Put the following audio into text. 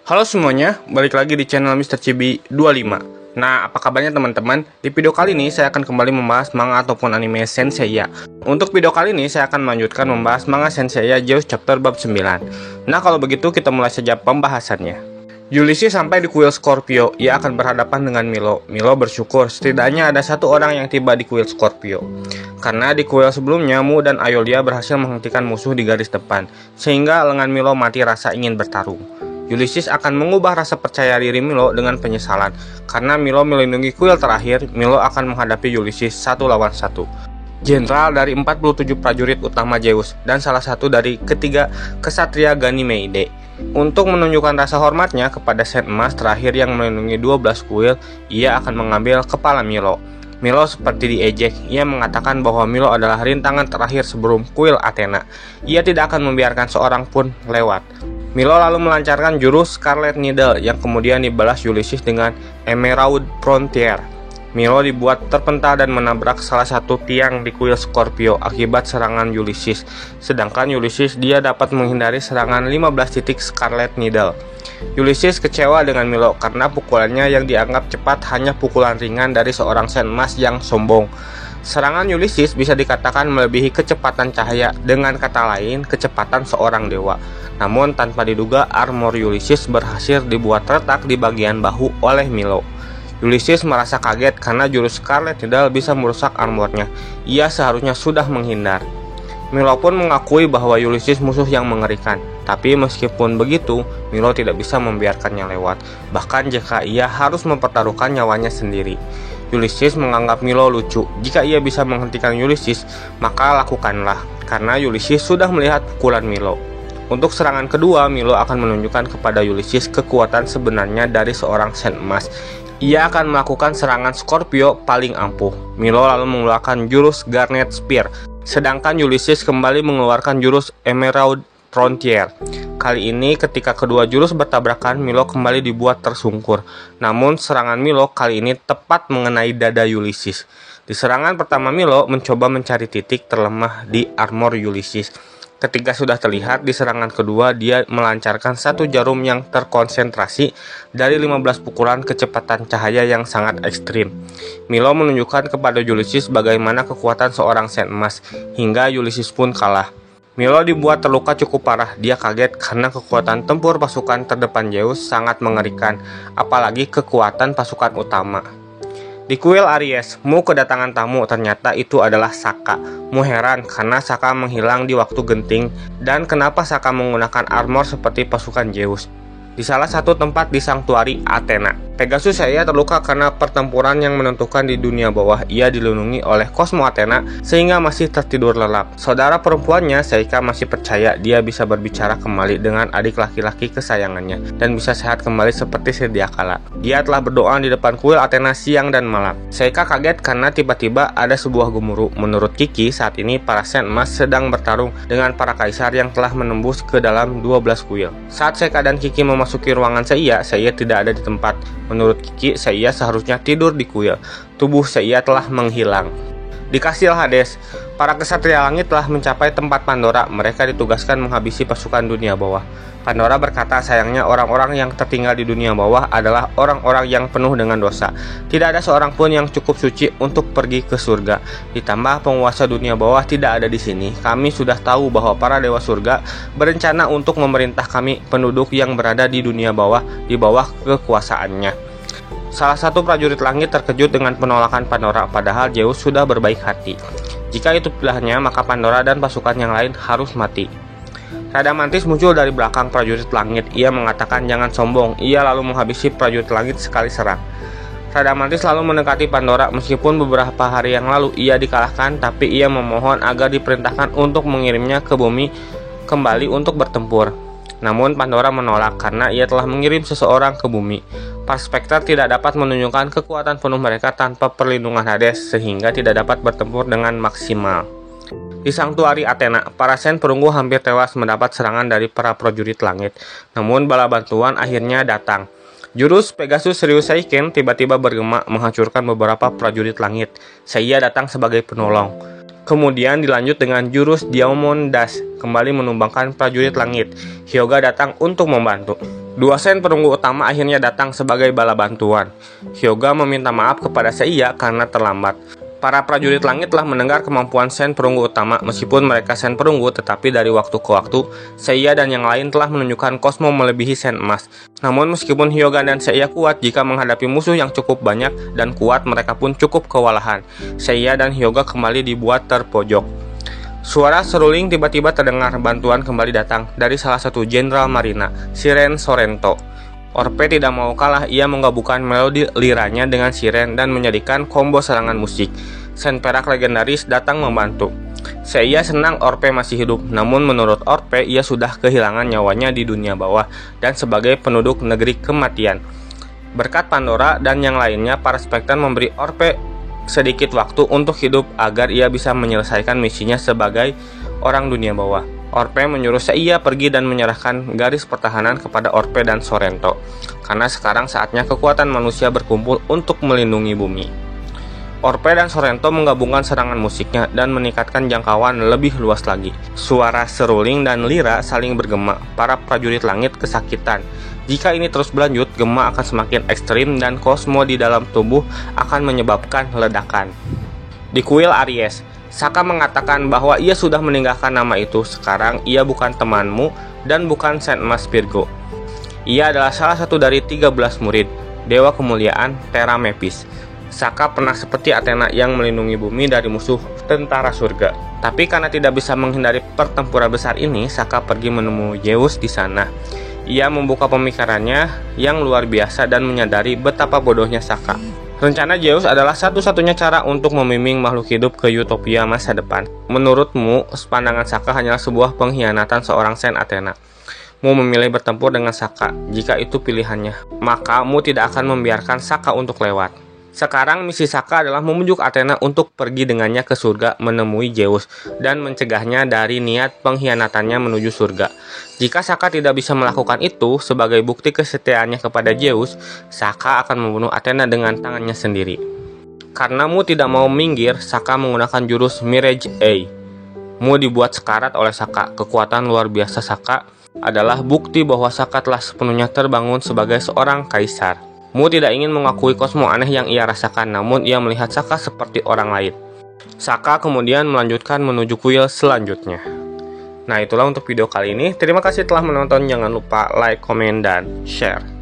Halo semuanya, balik lagi di channel Mr. Chibi 25. Nah, apa kabarnya teman-teman? Di video kali ini saya akan kembali membahas manga ataupun anime Senseiya. Untuk video kali ini saya akan melanjutkan membahas manga Senseiya Zeus Chapter bab 9. Nah, kalau begitu kita mulai saja pembahasannya. Ulysses sampai di kuil Scorpio. Ia akan berhadapan dengan Milo. Milo bersyukur setidaknya ada satu orang yang tiba di kuil Scorpio. Karena di kuil sebelumnya Mu dan Ayolia berhasil menghentikan musuh di garis depan, sehingga lengan Milo mati rasa ingin bertarung. Ulysses akan mengubah rasa percaya diri Milo dengan penyesalan. Karena Milo melindungi kuil terakhir, Milo akan menghadapi Ulysses 1 lawan 1. Jenderal dari 47 prajurit utama Zeus dan salah satu dari ketiga kesatria Ganymedes. Untuk menunjukkan rasa hormatnya kepada Sen Emas terakhir yang melindungi 12 kuil, ia akan mengambil kepala Milo. Milo seperti diejek. Ia mengatakan bahwa Milo adalah rintangan terakhir sebelum kuil Athena. Ia tidak akan membiarkan seorang pun lewat. Milo lalu melancarkan jurus Scarlet Needle yang kemudian dibalas Ulysses dengan Emerald Frontier. Milo dibuat terpental dan menabrak salah satu tiang di kuil Scorpio akibat serangan Ulysses. Sedangkan Ulysses dia dapat menghindari serangan 15 titik Scarlet Needle. Ulysses kecewa dengan Milo karena pukulannya yang dianggap cepat hanya pukulan ringan dari seorang Sen Emas yang sombong. Serangan Ulysses bisa dikatakan melebihi kecepatan cahaya, dengan kata lain kecepatan seorang dewa. Namun tanpa diduga armor Ulysses berhasil dibuat retak di bagian bahu oleh Milo. Ulysses merasa kaget karena jurus Scarlet Needle bisa merusak armornya. Ia seharusnya sudah menghindar. Milo pun mengakui bahwa Ulysses musuh yang mengerikan. Tapi meskipun begitu, Milo tidak bisa membiarkannya lewat. Bahkan jika ia harus mempertaruhkan nyawanya sendiri. Ulysses menganggap Milo lucu. Jika ia bisa menghentikan Ulysses, maka lakukanlah. Karena Ulysses sudah melihat pukulan Milo. Untuk serangan kedua, Milo akan menunjukkan kepada Ulysses kekuatan sebenarnya dari seorang Sen Emas. Ia akan melakukan serangan Scorpio paling ampuh. Milo lalu mengeluarkan jurus Garnet Spear. Sedangkan Ulysses kembali mengeluarkan jurus Emerald Frontier. Kali ini ketika kedua jurus bertabrakan, Milo kembali dibuat tersungkur. Namun serangan Milo kali ini tepat mengenai dada Ulysses. Di serangan pertama Milo mencoba mencari titik terlemah di armor Ulysses. Ketika sudah terlihat di serangan kedua, dia melancarkan satu jarum yang terkonsentrasi dari 15 pukulan kecepatan cahaya yang sangat ekstrim. Milo menunjukkan kepada Ulysses bagaimana kekuatan seorang Sen Emas, hingga Ulysses pun kalah. Milo dibuat terluka cukup parah. Dia kaget karena kekuatan tempur pasukan terdepan Zeus sangat mengerikan, apalagi kekuatan pasukan utama. Di kuil Aries, Mu kedatangan tamu, ternyata itu adalah Saka. Mu heran karena Saka menghilang di waktu genting dan kenapa Saka menggunakan armor seperti pasukan Zeus. Di salah satu tempat di Sanctuary Athena, Pegasus saya terluka karena pertempuran yang menentukan di dunia bawah. Ia dilindungi oleh Cosmo Athena sehingga masih tertidur lelap. Saudara perempuannya, Seika, masih percaya dia bisa berbicara kembali dengan adik laki-laki kesayangannya dan bisa sehat kembali seperti sedia kala. Dia telah berdoa di depan kuil Athena siang dan malam. Seika kaget karena tiba-tiba ada sebuah gemuruh. Menurut Kiki, saat ini para Sen Emas sedang bertarung dengan para kaisar yang telah menembus ke dalam 12 kuil. Saat Seika dan Kiki memasuki ruangan Seiya tidak ada di tempat. Menurut Kiki, Seiya seharusnya tidur di kuil. Tubuh Seiya telah menghilang. Di kastil Hades, para kesatria langit telah mencapai tempat Pandora. Mereka ditugaskan menghabisi pasukan dunia bawah. Pandora berkata sayangnya orang-orang yang tertinggal di dunia bawah adalah orang-orang yang penuh dengan dosa. Tidak ada seorang pun yang cukup suci untuk pergi ke surga. Ditambah penguasa dunia bawah tidak ada di sini. Kami sudah tahu bahwa para dewa surga berencana untuk memerintah kami penduduk yang berada di dunia bawah di bawah kekuasaannya. Salah satu prajurit langit terkejut dengan penolakan Pandora, padahal Zeus sudah berbaik hati. Jika itu pilihannya, maka Pandora dan pasukan yang lain harus mati. Radamantis muncul dari belakang prajurit langit. Ia mengatakan jangan sombong. Ia lalu menghabisi prajurit langit sekali serang. Radamantis lalu mendekati Pandora. Meskipun beberapa hari yang lalu ia dikalahkan, tapi ia memohon agar diperintahkan untuk mengirimnya ke bumi kembali untuk bertempur. Namun Pandora menolak karena ia telah mengirim seseorang ke bumi. Para Spectre tidak dapat menunjukkan kekuatan penuh mereka tanpa perlindungan Hades, sehingga tidak dapat bertempur dengan maksimal. Di Sanctuary Athena, para Sen perunggu hampir tewas mendapat serangan dari para prajurit langit. Namun bala bantuan akhirnya datang. Jurus Pegasus Ryuseiken tiba-tiba bergema menghancurkan beberapa prajurit langit. Seiya datang sebagai penolong. Kemudian dilanjut dengan jurus Diamond Dash, kembali menumbangkan prajurit langit. Hyuga datang untuk membantu. Dua Sen perunggu utama akhirnya datang sebagai bala bantuan. Hyuga meminta maaf kepada Seiya karena terlambat. Para prajurit langit telah mendengar kemampuan Sen perunggu utama. Meskipun mereka Sen perunggu, tetapi dari waktu ke waktu, Seiya dan yang lain telah menunjukkan kosmo melebihi Sen emas. Namun meskipun Hyuga dan Seiya kuat, jika menghadapi musuh yang cukup banyak dan kuat, mereka pun cukup kewalahan. Seiya dan Hyuga kembali dibuat terpojok. Suara seruling tiba-tiba terdengar. Bantuan kembali datang dari salah satu jenderal marina, Shiren Sorrento. Orpe tidak mau kalah, ia menggabungkan melodi liranya dengan siren dan menjadikan combo serangan musik. Sen perak legendaris datang membantu. Seiya senang Orpe masih hidup, namun menurut Orpe ia sudah kehilangan nyawanya di dunia bawah dan sebagai penduduk negeri kematian. Berkat Pandora dan yang lainnya, para Spektan memberi Orpe sedikit waktu untuk hidup agar ia bisa menyelesaikan misinya sebagai orang dunia bawah. Orpe menyuruh Seiya pergi dan menyerahkan garis pertahanan kepada Orpe dan Sorrento, karena sekarang saatnya kekuatan manusia berkumpul untuk melindungi bumi. Orpe dan Sorrento menggabungkan serangan musiknya dan meningkatkan jangkauan lebih luas lagi. Suara seruling dan lira saling bergema. Para prajurit langit kesakitan. Jika ini terus berlanjut, gema akan semakin ekstrim dan kosmo di dalam tubuh akan menyebabkan ledakan. Di kuil Aries, Saka mengatakan bahwa ia sudah meninggalkan nama itu. Sekarang ia bukan temanmu dan bukan Sen Emas Virgo. Ia adalah salah satu dari 13 murid Dewa Kemuliaan Terra Mepis. Saka pernah seperti Athena yang melindungi bumi dari musuh tentara surga. Tapi karena tidak bisa menghindari pertempuran besar ini, Saka pergi menemui Zeus di sana. Ia membuka pemikirannya yang luar biasa dan menyadari betapa bodohnya Saka. Rencana Zeus adalah satu-satunya cara untuk membimbing makhluk hidup ke utopia masa depan. Menurutmu, pandangan Saka hanyalah sebuah pengkhianatan seorang Sen Athena. Mu memilih bertempur dengan Saka. Jika itu pilihannya, maka Mu tidak akan membiarkan Saka untuk lewat. Sekarang misi Saka adalah membujuk Athena untuk pergi dengannya ke surga menemui Zeus dan mencegahnya dari niat pengkhianatannya menuju surga. Jika Saka tidak bisa melakukan itu sebagai bukti kesetiaannya kepada Zeus, Saka akan membunuh Athena dengan tangannya sendiri. Karena Mu tidak mau minggir, Saka menggunakan jurus Mirage A. Mu dibuat sekarat oleh Saka. Kekuatan luar biasa Saka adalah bukti bahwa Saka telah sepenuhnya terbangun sebagai seorang kaisar. Mu tidak ingin mengakui kosmo aneh yang ia rasakan, namun ia melihat Saka seperti orang lain. Saka kemudian melanjutkan menuju kuil selanjutnya. Nah, itulah untuk video kali ini. Terima kasih telah menonton. Jangan lupa like, komen, dan share.